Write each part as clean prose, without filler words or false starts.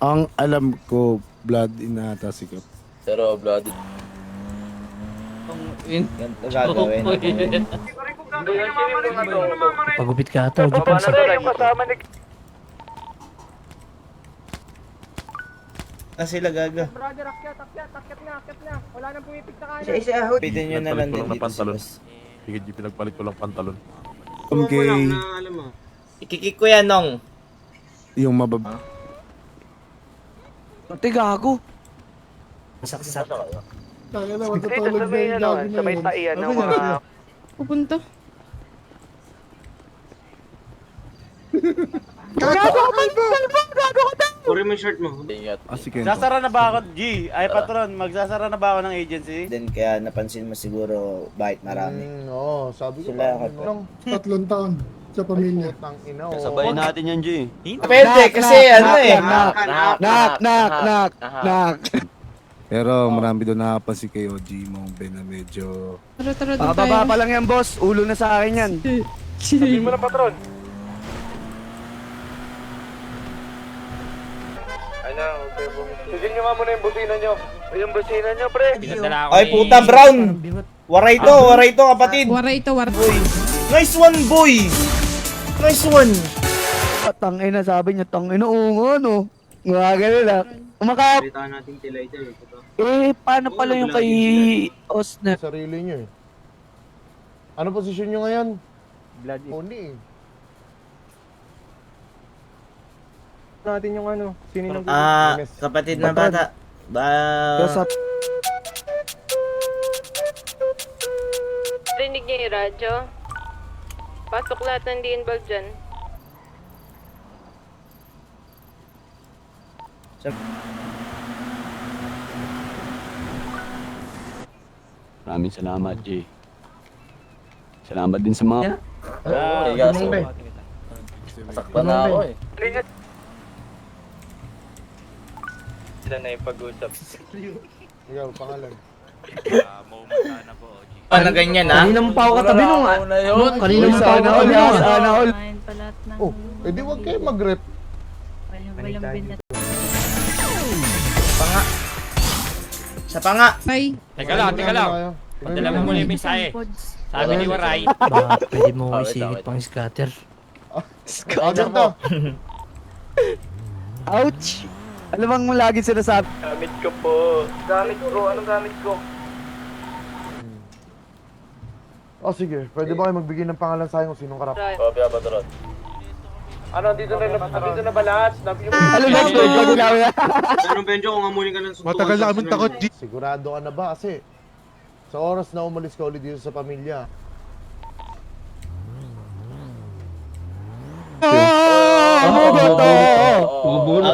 Ang alam ko, blood in ata si Kap. Pero bloody. Ganito gagawin. Pagupit ka ata, huwag pa sa... Na sila gaga. Brother, akyat na. Wala nang pumipig sa kanan. Isa ahod. Pitin nyo na lang din dito sa bus. Higit yung pinagpalit ko lang pantalon. Okay, Ikikik ko yan, Nong. yung mababa. Tiga ako. Saksak. Tangin na, matutulog na yung gagi na yun. taian ng mga... Pupunta. Ingat. Si Kento. Sasara na ba ako, G? Ay, patron, magsasara na ba ako ng agency? Then kaya napansin mo siguro bakit marami. Oo, sabi ko Sila pa. Nung 3 taon sa pamilya. Tang ina, oh. Sabayin natin yan, G. Pwede kasi ano eh. Knock. Pero marami doon nakapansin kay OG mong Ben na medyo... Tara, doon tayo. Baba pa lang yan, boss. Ulo na sa akin yan. Sabihin mo na, patron. Sige nyo nga muna yung busina nyo. Yung busina nyo, pre. Ay puta, Brown. Waray to kapatid. Wara ito, wara. Boy. Nice one, boy. Nice one. Tangina, sabi niya, tangina, oo, ano. Nga ganun lang. Umakap. Paano pala yung kay Osner? Sarili nyo eh. Ano posisyon nyo ngayon? Bloody. Pony eh. Natin yung ano. Sino yung Kapatid na bata. Sa Rinig niya yung radyo. Pasok lahat ng di involved dyan. Maraming salamat, G. Salamat din sa mga... Gaso. Masaktan na ako eh. Sila na yung pag-usap. Ikaw, pangalan. Paano ganyan ha? Kaninang pa ako katabi nung... Una yun. Kaninang pa ako katabi nung... Sana all. Oh, edi wag kayo mag-rep. Panga. Sa panga. Bye. Teka lang. Padala mo muna yung mensahe. Sabi ni Waray. Baka pwede mo Wait, isigit wait. pang scatter. Agad to. Ouch! Ano bang lagi sinasabi? Gamit ko po. Gamit ko. Anong gamit ko? Oh, sige. Pwede ba kayo magbigay ng pangalan sa akin kung sinong karap? Kopya, patron. Ano, dito na ba lahat? Ano next week? Pag namin na. Matagal na kaming takot, G. Sigurado ka na ba? Kasi sa oras na umalis ka ulit dito sa pamilya.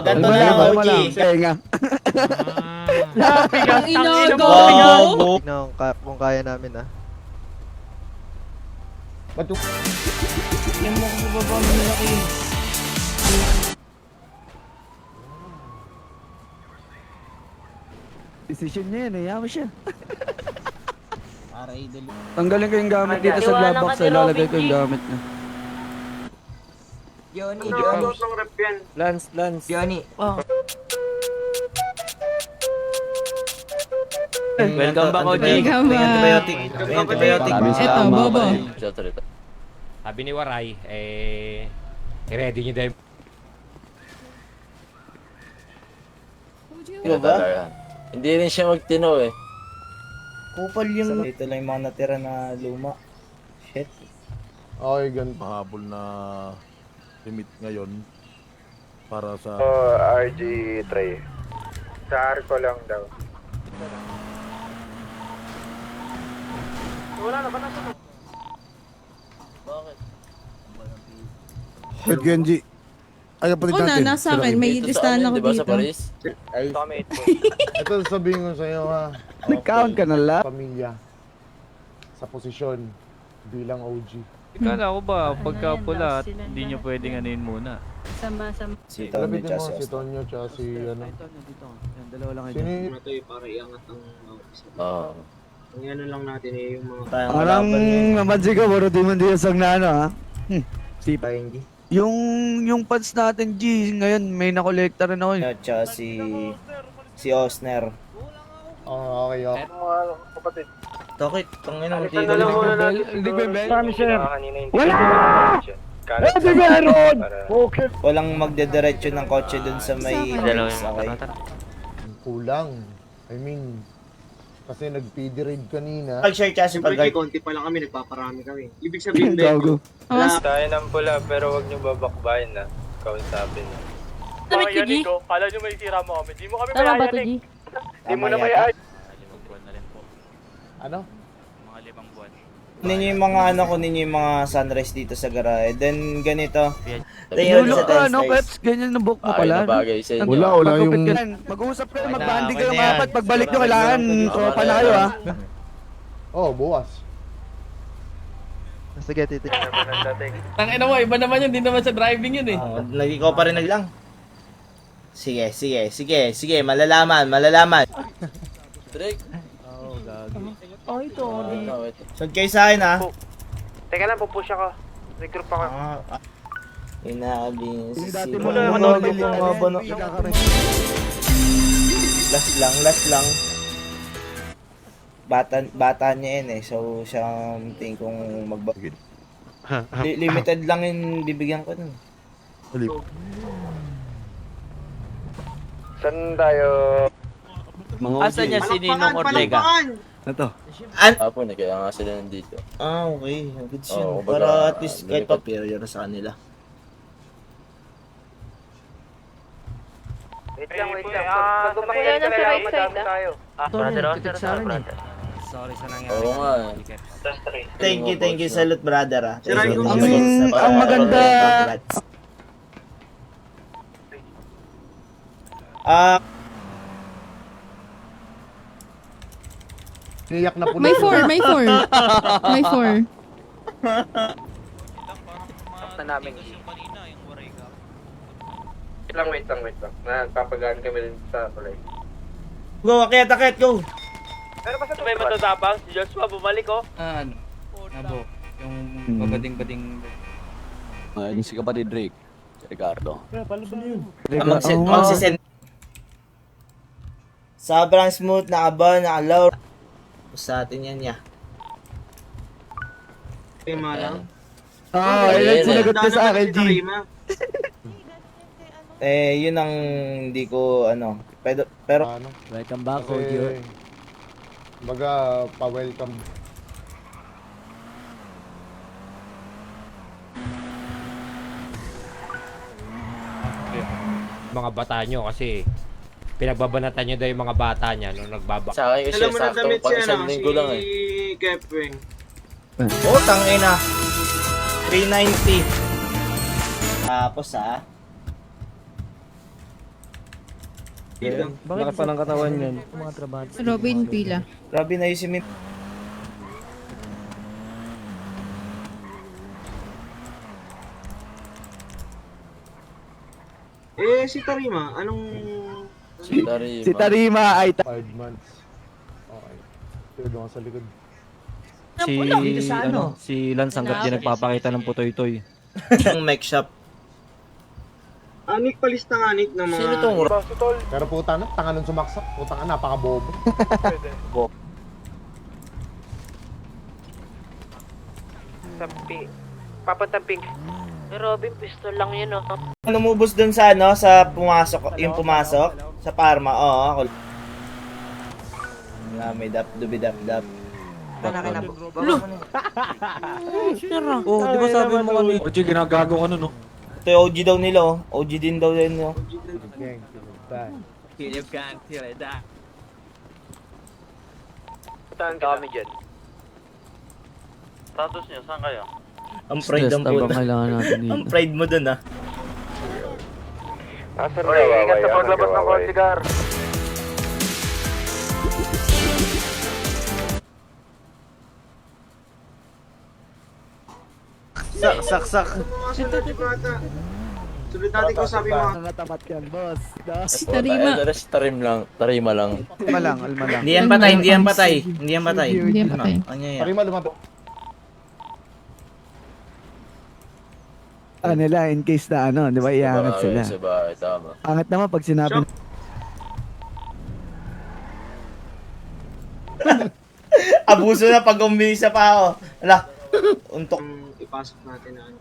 Ganto na lang, OG. Kaya nga. Ang inago! Wow. Kung kaya namin ah. Ba't yung... Yan mo kung baba mo nilaki. Decision niya yan, ayaw siya. Tanggalin ko yung gamit dito sa glove box, ilalagay ko yung gamit niya. Johnny. ng rep yan. Lance. Johnny. Welcome back, OG. Welcome back. Antibiotic. Eto, Bobo. Sabi ni Waray, i-ready niyo din. Ano ba? Hindi rin siya magtino eh. Kupal yung... Ito lang yung mga natira na luma. Shit. Okay, ganito. Mahabol na limit ngayon para sa RG3. Sa Arco lang daw. Wala na ba nasa mo? Bakit? Ed Genji. Ay, kapatid Oo na, natin. nasa akin. May Dito listahan sa amin, ako di ba, sa dito. Paris? Kami 8 Ito sabihin ko sa iyo ha. Nag-count ka na lang? Pamilya. Sa posisyon bilang OG. Kala ko ba, pagka yan, pula, last sila hindi na. niyo pwedeng anuin muna. Sama. Si Tony Lapitin mo tsaka si si Austin. Tonyo tsaka si ano. Ito, dito. Yan, dalawa lang Sino ito. yung... Oo. Tayong Parang kalaban yun. naman siguro, puro di man di yung na ano ha. Tayong G. Yung pads natin, G, ngayon may nakolekta rin ako. At saka si Osner. Oh, okay, okay. Kapatid. Tokit, tangin na, Alisan na lang muna natin. Hindi ba, Ben? Kami, sir. Kanina hindi. Wala! Kalat Hindi meron! Okay. Walang magdediretso ng kotse dun sa may race, okay? Kulang. I mean, kasi nag-PD raid kanina. Pag-share kasi pag konti pa lang kami, nagpaparami kami. Ibig sabihin, Gago. Tayo ng pula pero wag niyo babakbayin na. Kausapin niyo. Sabi ko, G. Kala niyo may sira mo kami. Di mo kami Tama ba to, G? Di mo na may Ano? Kunin nyo yung mga kunin nyo yung mga sunrise dito sa garahe. Then ganito. Nulo ka, no, Peps? Ganyan na book mo Ay, pala. na bagay sa inyo. Wala Magupit yung... ka lang. Mag-uusap kayo, Okay na, mag-banding okay kayo na mga yan. apat. Pagbalik nyo, kailangan tropa na kayo, ha? Oh, buwas. Sige, titik. Tangina mo, iba naman yun, di naman sa driving yun eh. Ikaw pa rin naglang. Sige, malalaman. Drake. Wait. Sag kayo sa akin, ha? Teka lang, pupush ako. Regroup ako. Inaabing Yung dati sisi. mo Ano, ano, Last lang. Bata niya yan eh. So, siya tingin kong limited lang yung bibigyan ko nun. Saan tayo? Asan niya si Ninong Ortega? Ito. Apo, kaya nga sila nandito. Okay. Good yun. Oo, Para kumbaga, at least kahit pa superior sa kanila. Wait lang. Wala na sa right side, Oo nga. Thank you. Salute, brother, ha? Ang maganda... Niyak na pulis. May 4. May 4. Wait lang. Nagpapagaan kami rin sa kulay. Go, akit, go! Pero basta may matutapang. Si Joshua bumalik, oh. Ano? Nabo. Yung babading-bading. Yung si kapatid Drake. Si Ricardo. Magsisend. Sobrang smooth, naka-low. Sa atin yan, ya. Tema lang. Ayun, sinagot ko sa akin, G. Yun ang hindi ko, pero Ano? Welcome back, Kasi, baga, pa-welcome. Mga bata nyo kasi pinagbabanatan nyo daw yung mga bata niya nung nagbaba. Sa akin kasi Alam mo na sakto damit pang siya, isang linggo lang eh. si Kepwing. tangina. 390. Tapos, Lakas pa ng katawan yan. Robin Pila. Grabe na yung simin. Si Tarima, anong... Si Tarima. Si Tarima ay... 5 months. Okay. Pero doon ka sa likod. Si Lance hanggat di nagpapakita ng putoy-toy. Ang mech shop. Nick, palista nga, Nick, ng mga... Sino tong Baso, tol. Pero puta na, tanga nun sumaksak. Puta ka, napaka-bobo. Pwede. Papuntang pink. Robin, pistol lang yun, oh. Numubos dun sa sa pumasok, yung pumasok sa Parma. Oo, ako. May dub-dub. Oh, di ba sabi mo kami? Ochi, ginagago ka nun, no? Ito yung OG daw nila, oh. OG din daw yan, oh. Gang, bad. Saan kami dyan? Status niyo, saan kayo? Ang pride ng puta. Ang pride mo dun, ah. Ingat sa paglabas ng Corsigar. Sak. Sunod natin ko sabi mo. Nangatapat yan, boss. Si Tarima. Tarima lang. Alma lang. Hindi yan patay. Hindi yan patay. Ano yan? Tarima lumabas. nila in case na ano, di ba, iangat sila. bahay, tama. Angat naman pag sinabi Abuso na pag umisa pa ako. Ala, untok. Ipasok natin na ano.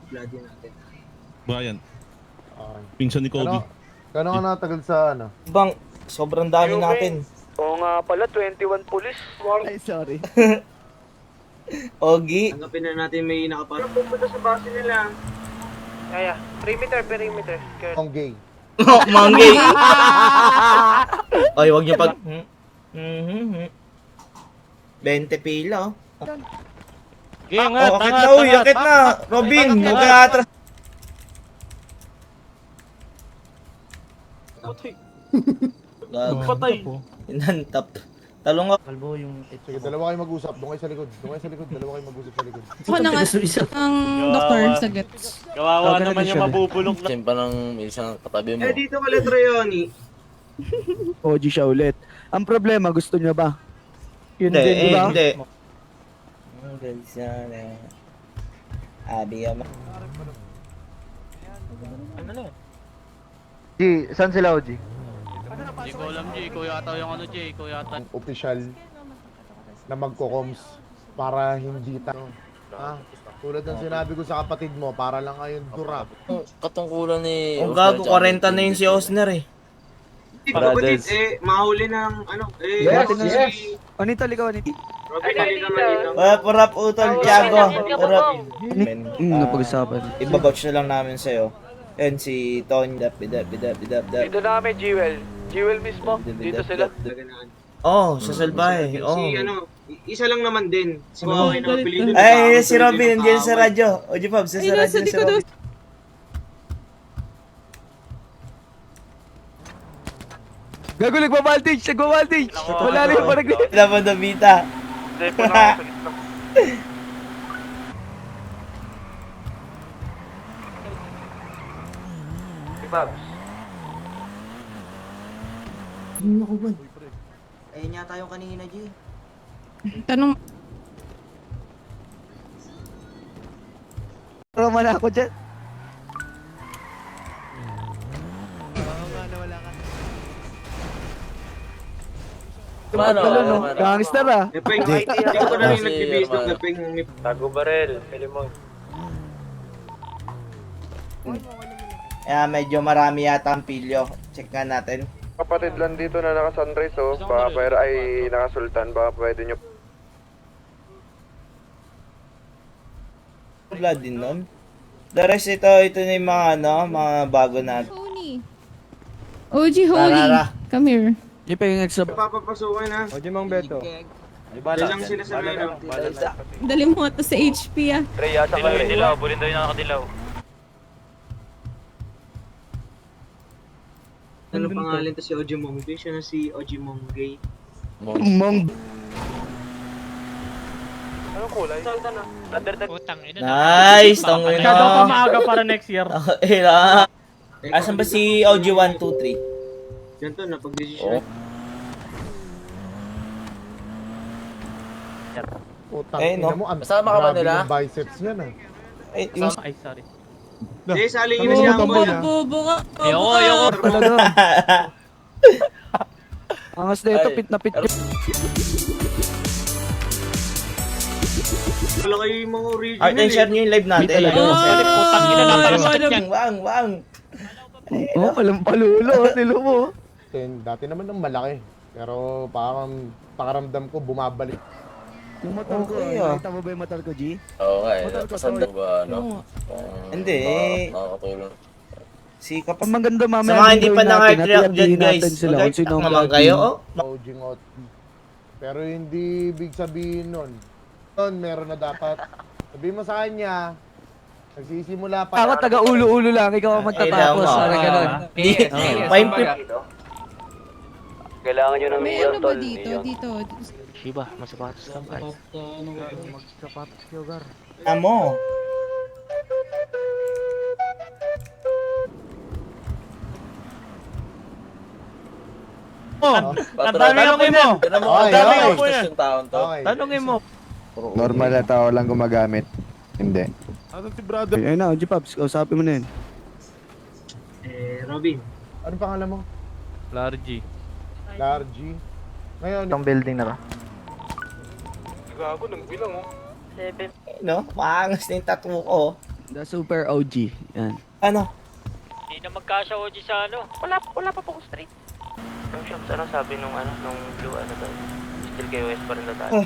Bloody natin. Brian, Okay. pinsan ni Kano ka natagal sa ano? Bang, sobrang dami natin. Oo nga pala, 21 pulis. ay, sorry. Ogi. Tanggapin na natin may nakapasok. Pupunta sa base nila. Kaya, perimeter. Ang gay. Oh, manggay. Oy, wag niyo pag... 20 pila, oh. Oh, akit na, uy, akit na. Robin, huwag ka atras. Patay. Inantap. Talong ako. Sige, dalawa kayo mag-usap. Doon kayo sa likod. Dalawa kayo mag-usap sa likod. Ako na nga ang doktor sa gets. Kawawa naman yung Mabubulok na. Simpa ng isang katabi mo. Eh, dito ka Letrayoni. OG siya ulit. Ang problema, gusto nyo ba? Yun Hindi, din, di ba? hindi. Abi ama. G, saan sila OG? Di ko alam, G. Ikaw yata yung ano, G. Ikaw yata. Official na magko-coms para hindi tayo. Ha? Tulad ng sinabi ko sa kapatid mo, para lang ngayon durap. Katungkulan ni... Oh, gago, 40 na yun si Osner eh. Kapatid, mahuli ng ano. Yes, si yes. Anita, ligaw, Anita. Robin, halika man dito. Purap utol, Tiago. Purap. Napag-usapan. Ibabouch na lang namin sa'yo. And si Tony, bidap. Dito namin, Jewel. Jewel mismo. Dito sila. Laganaan. Oh, sa salbahe. Oh. Si ano, isa lang naman din. Si Mawai na apelido. Ay, si Robin, nandiyan sa radyo. Oji Pab, sa radyo nasa si likod Robin. Gago, nagbabaltage! Wala rin pa nag- Laban na Vita. Hindi po na ako sa gitna. Si Babs. Ayun yata yung kanina, G. Tanong, Pero man ako dyan. Mano, no? Gangster ah. Epeng, hindi ko na rin nag-base ng Epeng. Tago Barel. Pilimon. Medyo marami yata ang pilyo. Check nga natin. Kapatid lang dito na naka-sunrise, oh. Baka pwede ay naka-sultan. Baka pwede nyo. Blood din nun. The rest ito na yung mga mga bago natin. Holy. OG Holy. Tarara. Come here. Di pa yung extra. Papapasukan ha. OG Mang Beto. Dali lang sila sa ano. Dali mo ito sa HP ah. Rhea, sa kayo. Dilaw, bulin daw yung nakadilaw. Ano pangalan to si OG Monggay? Siya na si OG Monggay. Mong. Anong kulay? Nice! Tangin na. maaga para next year. Okay na. Asan ba si OG 123? Yan to, napag-desisyon. Utang, Eh, no? ina mo, ang Kasama ka ba grabe nila? yung biceps niya na. Eh, yung Ay, sorry. Eh, saling na siya ang boy. Bobo ka. Ayoko. Talaga. Angas na ito, Ay. pit na pit. Wala kayo yung mga original Art and share nyo yung live natin. Putang ina na tayo sa kanya. Wang. Oh, walang palulo. Nilo mo. Dati naman ng malaki. Pero parang pakaramdam ko bumabalik. Yung motor ko, Okay, ah. nakita mo ba yung motor ko, G? Oo nga eh. Motor ko, Pasanda ba, ano? Hindi. Nakakatulong. Si Kapas. Ang maganda mamaya. Sa mga hindi pa gawin natin, naka-react dyan, hati-hatiin guys. natin sila kung sino ang Naman lagi. kayo, oh. Loading out. Pero hindi big sabihin nun. Nun, meron na dapat. Sabihin mo sa kanya, nagsisimula pa. Ako taga ulo-ulo lang, ikaw ang magtatapos. Kailangan mo. Parang ganun. Fine prep. Kailangan nyo ng May neon, ano ba tol. dito? Neon. Dito. Amo. Tanongin mo! Ay, Tanongin ay. mo yung taon to. Okay. Tanungin mo. Normal na tao lang gumagamit. Hindi. Ano si brother? Ayun na, OG Pops, kausapin mo na yun. Robin. Anong pangalan mo? Largy. Largy. Ngayon, building na ba? Gago, nagbilang oh. 7. No? Maangas na yung tattoo ko. The Super OG. Yan. Ano? Hindi na magkasya OG sa ano. Wala pa po straight. Yung shops, ano sabi nung blue, ano daw? Still KOS pa rin na tayo.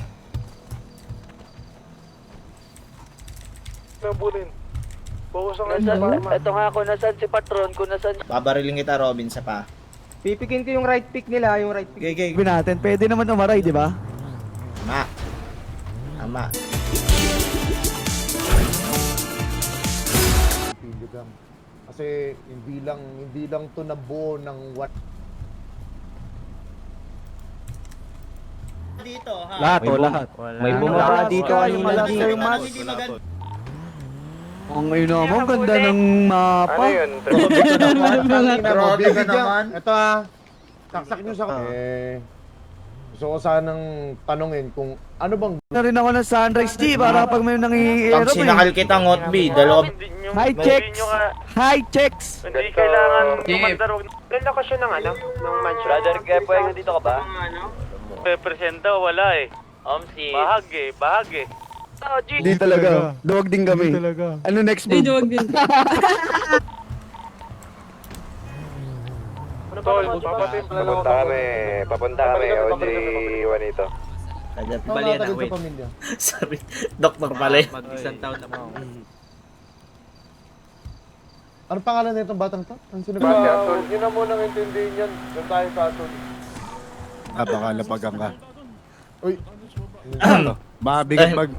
Nabulin. Focus ang ngayon. Ito nga kung nasan si Patron, kung nasan... Babariling kita, Robin, sa pa. Pipikin ko yung right pick nila, yung right pick. Okay. Sabi natin, pwede naman umaray, di ba? Tama. Tama. Piligang. Kasi hindi lang to nabuo ng what Dito, ha? Lahat, lahat. May bumaba dito kanina. Hindi maganda. Ang ina mo, ganda ng mapa. Ano yun? Robin ka naman. Ito ha. Saksak nyo sa... gusto ko sanang tanungin kung ano bang... Na rin ako ng Sunrise G para pag may nangihiram Pag sinakal kita, ngot B, dalawa. High checks! High checks! Hindi kailangan kumandar. Ilan lokasyon ng ng mansion? Brother, kaya po yung dito ka ba? Presenta, wala eh. Omsi. Bahag eh. Hindi talaga. Duwag din kami. Ano next move? Tol, papunta kami, OG Juanito. Tagal sa pamilya. Sorry, doktor pala yun. Mag-isang taon na mo. Anong pangalan na itong batang to? Ang sinabi? Tol, yun na munang intindihin yan. Doon tayo sa Tol. Napakalapagang ka. Uy, Mabigat mag...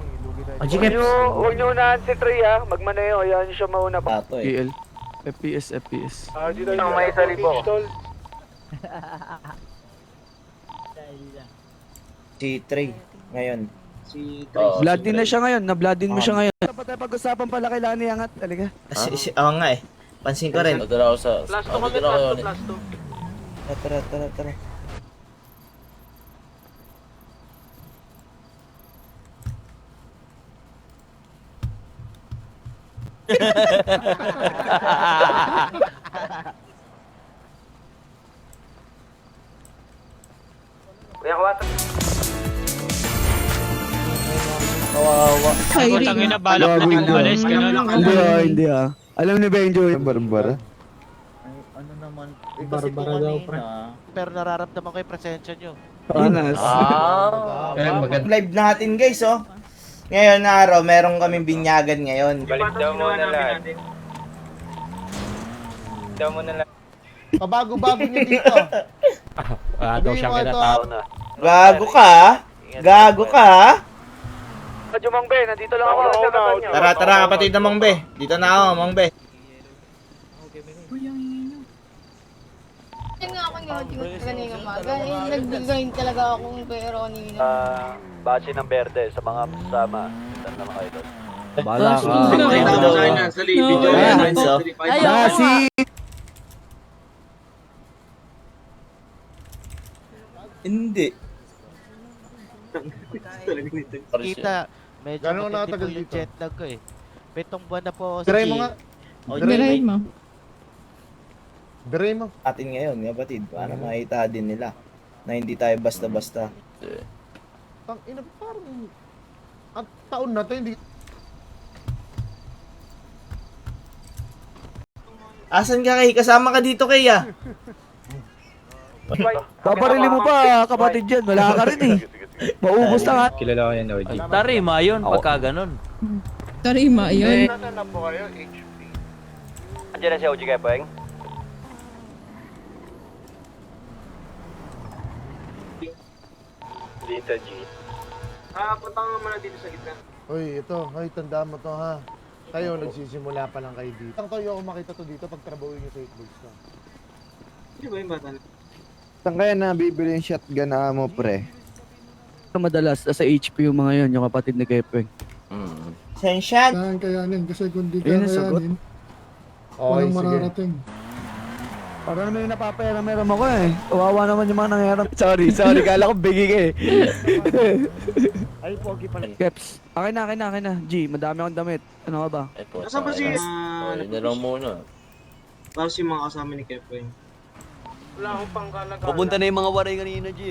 Huwag nyo unahan si Trey ha. Magmaneho, yan siya mauna pa. Pato eh. PL. FPS. Dito yung may salibo. Tol. Si Trey, ngayon. Si Blood din na siya ngayon. Na-blood din mo siya ngayon. Dapat tayo pag-usapan pala kay Lani Angat. Talaga. Oo nga eh. Pansin ko rin. Dito na ako sa... Plus 2 kami, plus 2. Tara. Kuya Kawata. Kawawa. Tangina, balak na umalis ka na. Hindi ah. Alam ni Benjo. Barbara. Ano naman? Barbara daw, pre. Pero nararamdaman ko yung presensya nyo. Panas. Live natin guys, oh. Ngayon na araw, meron kaming binyagan ngayon. Balik daw muna lahat. pabago-bago nyo dito. Wala daw siyang kinatao na. Gago ka? Gago ka? Radyo Mang Be, nandito lang ako sa tapat nyo. Tara kapatid na Mang Be. Dito na ako, Mang Be. Yan nga ako ni kanina umaga. Nagbigay talaga akong pera kanina. Base ng berde sa mga kasama. Saan naman kayo doon? Bala ka. Nakita ko sa kanya sa video Ayan, yan. so. Si... Hindi. Kita, medyo Gano'n matindi nakatagal po yung dito? jet lag ko eh. 7 buwan na po ako sa Diray mo gym. nga. Diray mo. Atin ngayon, kapatid. Para makita din nila na hindi tayo basta-basta. Ina, parang... At taon na to, hindi... Asan ka kay? Kasama ka dito kay ah. Paparili mo pa, kapatid yan. Wala ka rin eh. Maubos na nga. Kilala ko yan, OG. Tarima yun, pagka ganun. Tarima, yun. Nasaan na po kayo? HP. Andiyan na si OG Kepeng. Dita G. Punta nga muna dito sa gitna. Uy, ito. Ay, tandaan mo to ha. Kayo, nagsisimula pa lang kayo dito. Ang tayo ako makita to dito pag trabaho nyo sa 8 balls na. Hindi ba yung bata? Saan kaya nabibili yung shotgun na mo, pre? Madalas, sa HP yung mga yun, yung kapatid ni Kepeng. Sensyan. Saan kayanin? Kasi kung di Yun ang sagot. kayanin, Okay, walang sige. mararating. Para naman yung napapayaram-yaram ako eh. Kawawa naman yung mga nangyaram. Sorry, kala ko bigay ka eh. Ay, pogi pala. Keps, akin na. G, madami akong damit. Ano ka ba? Nasaan ba si... Yun na lang muna. Tapos yung mga kasama ni Kepoy. Wala akong panggalagala. Pupunta na yung mga waray kanina, G.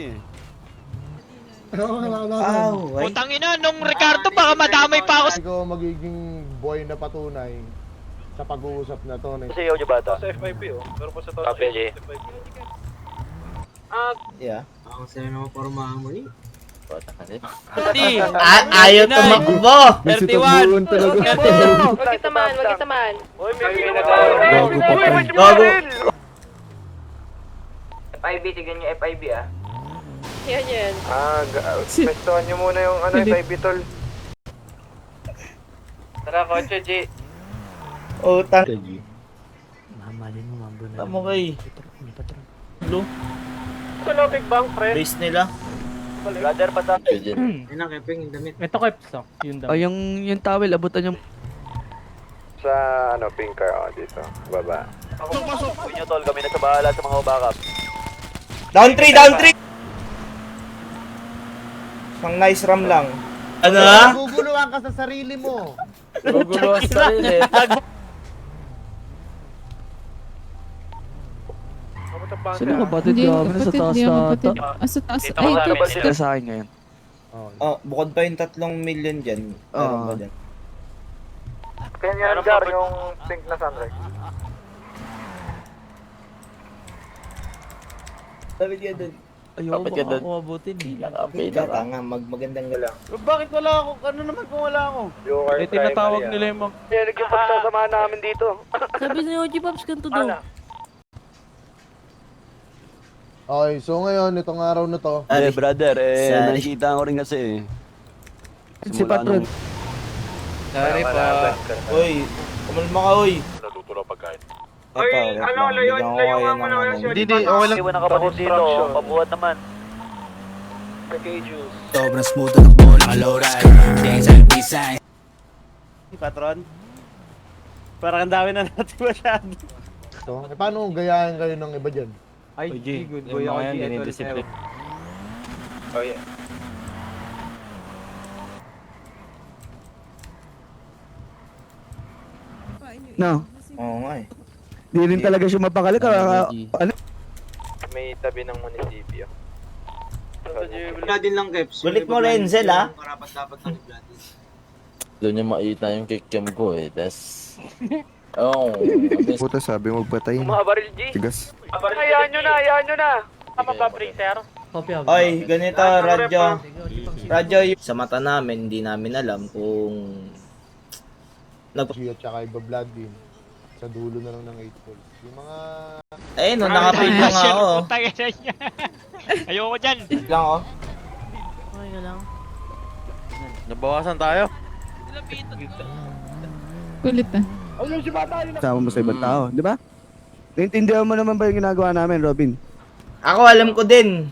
Putang ina, nung Ricardo baka madamay pa ako. Ikaw magiging boy na patunay sa pag-uusap na to. Kasi yung bata. Sa FIP oh. Pero pa sa tao. Copy, G. Yeah. Ang saya naman pormahan mo ni. Bata ka din. Ayaw tumakbo! 31! Wag itaman. Uy, may Gago pa pa. Gago! FIB, tignan nyo FIB ah. pestuhan nyo muna yung FIP tol. Tara, kotse, G. Utang. Tamo kay. Ito no, big bang, pre. Base nila. Brother, pata. Ayun na, Kepoy, yung damit. O yung towel, abutan yung... Sa pink car dito. Baba. Pasok nyo, tol. Kami na sa bahala sa mga backup. Down 3! Pang nice ram lang. Ano? Guguluhan ka sa sarili mo. Gugulo sa sarili. Sino kapatid ka? Sa taas na Sa taas. Dito ka sa amin. ata. Sa akin ngayon. Oh, bukod pa yung 3 million dyan. Meron ba dyan? Kanya Jar, yung pink na sunrise. Dapat yan dun. Ayoko Kapit ka doon. ako abutin eh. Okay na Kaya nga, magandang gala. Bakit wala ako? Ano naman kung wala ako? Eh, tinatawag nila yung mga... Yan, nagkipagsasamahan namin dito. Sabi ni OG Pops, ganito daw. Okay, so ngayon, itong araw na to, brother, Sorry. nakikita ko rin kasi eh. Si Patron. Sorry pa. Uy, kumalma ka, uy. Natutulog pagkain. Oy, layuan mo na wala siya. Hindi, okay lang. Iwan ang kapatid dito, pabuhat naman. Sobrang smooth at bola alright. Dance and design. Patron. Parang ang dami na natin masyado. so, paano kung gayahin kayo ng iba dyan? Ay, G, good boy ako, G. Ito, Oh yeah. No. Oo nga eh. Di rin talaga siya mapakali ka. Ano? May tabi ng munisipyo. Vladin lang, Keps. Gulit mo, Renzel, ah. Karapat-dapat lang ni Vladin. Doon niya makita yung kick-cam ko eh, tas... Oo. Puta, sabi mo patay. Mabaril G. Tigas. Hayaan nyo na. Tama ba, Printer? Oy, ganito, radyo. Sa mata namin, hindi namin alam kung... G at saka iba blood din. Sa dulo na lang ng 8 volts. Yung mga... Eh, no, nakapil lang ako. Ayoko dyan. Lang ako. Okay ka lang. Nabawasan tayo. Kulit ah. Sama mo sa ibang tao, di ba? Naintindihan mo naman ba yung ginagawa namin, Robin? Ako, alam ko din.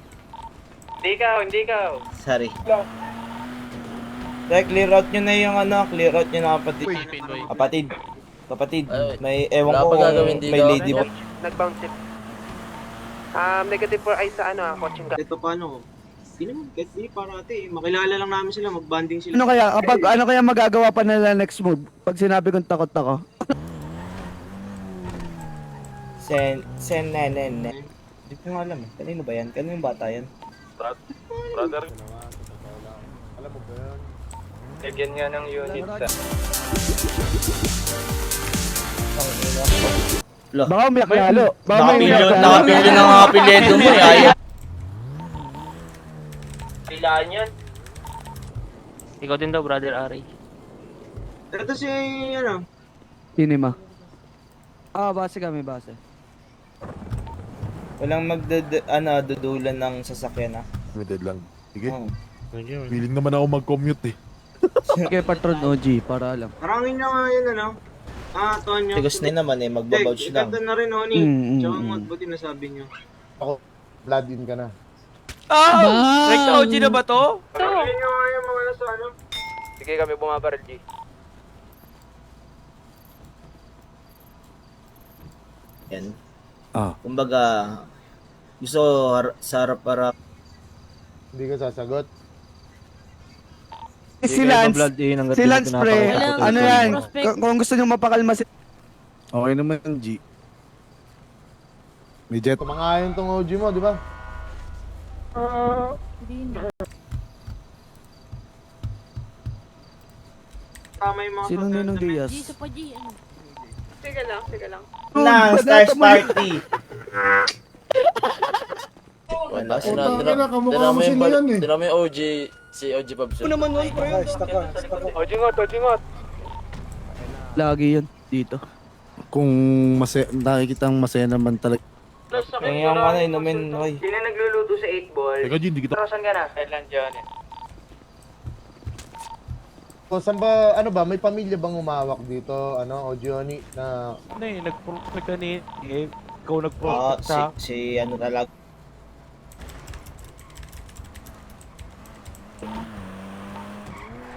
Hindi ka. Sorry. Kaya clear out nyo na yung clear out nyo na kapatid. May ewan Wala ko pa kung gagawin dito. may ladybug. Nag-bounce it. Negative 4 ay sa coaching ka. Ito paano? Hindi naman, kahit di parati. Makilala lang namin sila, mag-banding sila. Ano kaya magagawa pa nila next move? Pag sinabi kong takot ako. Sen. Hindi ko nga alam eh. Kanino ba yan? Kanino yung bata yan? Brother, Alam mo ba yun? Lagyan nga ng unit sa... Baka umiyak lalo. Baka umiyak lalo. Nakapili ng mga piledo mo eh. Ayaw. Kailangan yan. Ikaw din daw, brother Ari. Ito si, ano? Tinima. Base kami, base. Walang dudulan ng sasakyan ah. limited lang. Sige. Oh. Willing naman ako mag-commute eh. Sige, Patron OG, para alam. Parangin na nga yun, ano? Tonyo. Tigas na naman eh, magbabouch lang. Ganda na rin, Oni. Tsaka mga buti na sabi nyo. Ako, blood in ka na. Recta OG na ba to? Parangin nyo nga yung mga nasa, ano? Sige kami bumabaril G. Yan. Kumbaga, gusto sa harap-harap. Hindi ka sasagot. Si Lance, pre, Wala, ano wala. yan, Prospect. kung gusto nyo mapakalma si... Okay naman, G. May jet. Tumangayon tong OG mo, di ba? Hindi na. Tama yung mga Sinong Ninong Diaz? G, sa pa G. Ano? Sige lang. Lang, Stars Party. Wala, tinama yung OG, si OG Pabs. OG ngot. Lagi yun, dito. Kung nakikitang masaya naman talaga. Yung ano, inumin, oy. Sino nagluluto sa 8 ball? Teka, Jin, di kita... Saan ka na? Kailan dyan? O, saan ba, ano ba, may pamilya bang umawak dito, ano, Ojioni, na... Ano eh, nag-prospect ka ni... Ikaw Oo, nag-prospect sa... si ano talaga.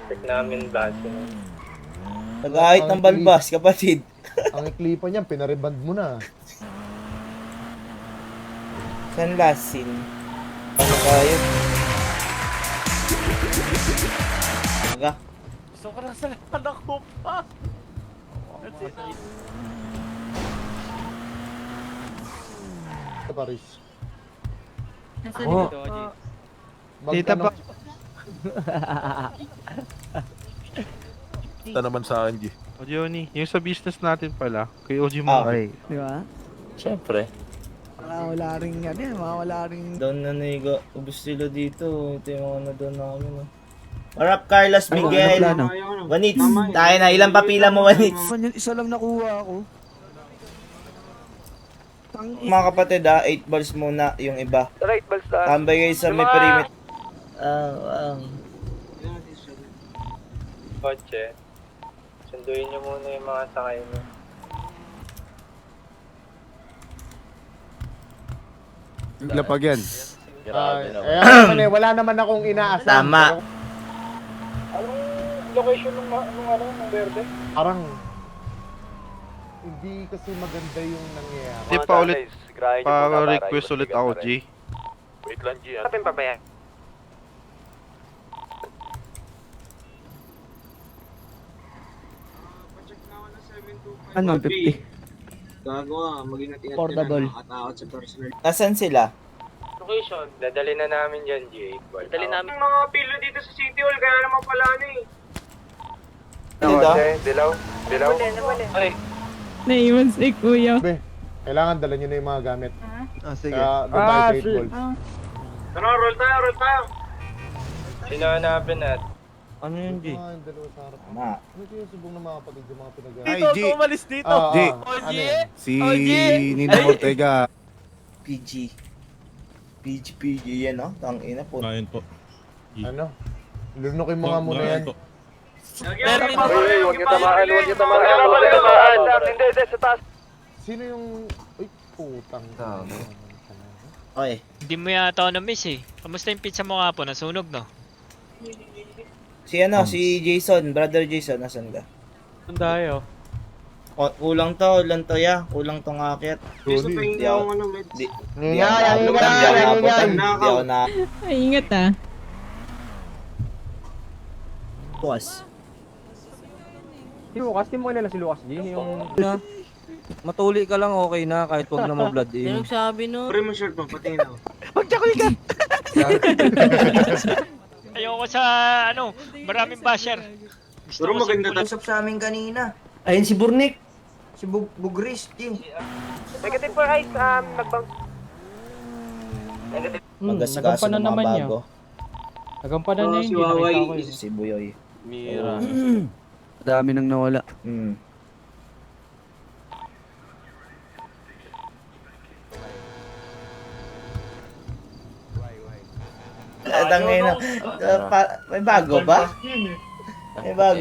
Check namin base. Nag-ahit ng balbas, kapatid. Ang iklipa niyan, pinariband mo na. Saan last scene? Ano kayo? Aga. Gusto ko na sa anak ko pa! Sa Paris. Nasa likod. Tita pa. Ito naman sa akin, G. O, Johnny, yung sa business natin pala, kay OG mo. Okay. Di ba? Siyempre. Wala ring ano yan, wala ring... Doon na nigo. Ubus sila dito. Ito yung mga na doon namin. Warap Carlos Miguel. plano? Wanits. Tayo na. Ilang papila mo, Wanits? Isa lang nakuha ako. Mga kapatid ha, 8 balls muna yung iba. Right, balsa. Tambay kayo sa may perimeter. Kotse. Sunduin niyo muna yung mga sakay niyo. Lapag yan. Grabe naman. naman eh, wala naman akong inaasam. Tama. Anong location ng verde? Parang, hindi kasi maganda yung nangyayari. Di pa ulit, pa-request ulit ako, G. Wait lang, G. Kapin pa ba yan? Ano, 50? Gagawa, mag-ingat-ingat Portable. ka na, nakatakot sa personal. Nasaan sila? Location. Dadali na namin dyan, G8 ball. Dali namin. Yung mga pilo dito sa City Hall, kaya naman pala ano eh. Dilaw. Ay, Naiwan si kuya. Be, kailangan dala nyo na yung mga gamit. Sige. Kaya, doon tayo sa 8 balls. Tara, roll tayo. sino hanapin natin? Ano yun, G? Yung dalawa sa harap. Tama. Ano yung subong ng mga kapatid yung mga pinag- Ay, G. umalis dito! Ah, G. ano yun? Si Nino Ortega. PG. PG yan, no? Tangina po. Ano? Lunukin mo nga muna yan. Huwag niyo tamaan. Hindi, sa taas. Sino yung... Uy, putang. Okay. Hindi mo yata ako na-miss eh. Kamusta yung pizza mo kapon? Nasunog, no? Si ano, si Jason, brother Jason, nasan ka? Tayo. Kulang to, ya. Kulang tong akyat. Gusto pa hindi ako ano, med. Di ako na. Ay, ingat ah. Bukas. Si Lucas, di mo kilala si Lucas, G? Yung... Matuli ka lang, okay na, kahit huwag na ma-blood Yan ang sabi no. Pre mo shirt mo, patingin ako. Magtsakol ka! Ayoko sa ano, maraming basher. Pero maganda tayo. Usap sa amin kanina. Ayun si Burnik! Si Bugris, Jing. Negative for ice, nagbang. Magaskaso ng mga bago. Nagampanan Oh, si Waway. Si Buyoy. Mira. Dami nang nawala. May bago ba? May bago.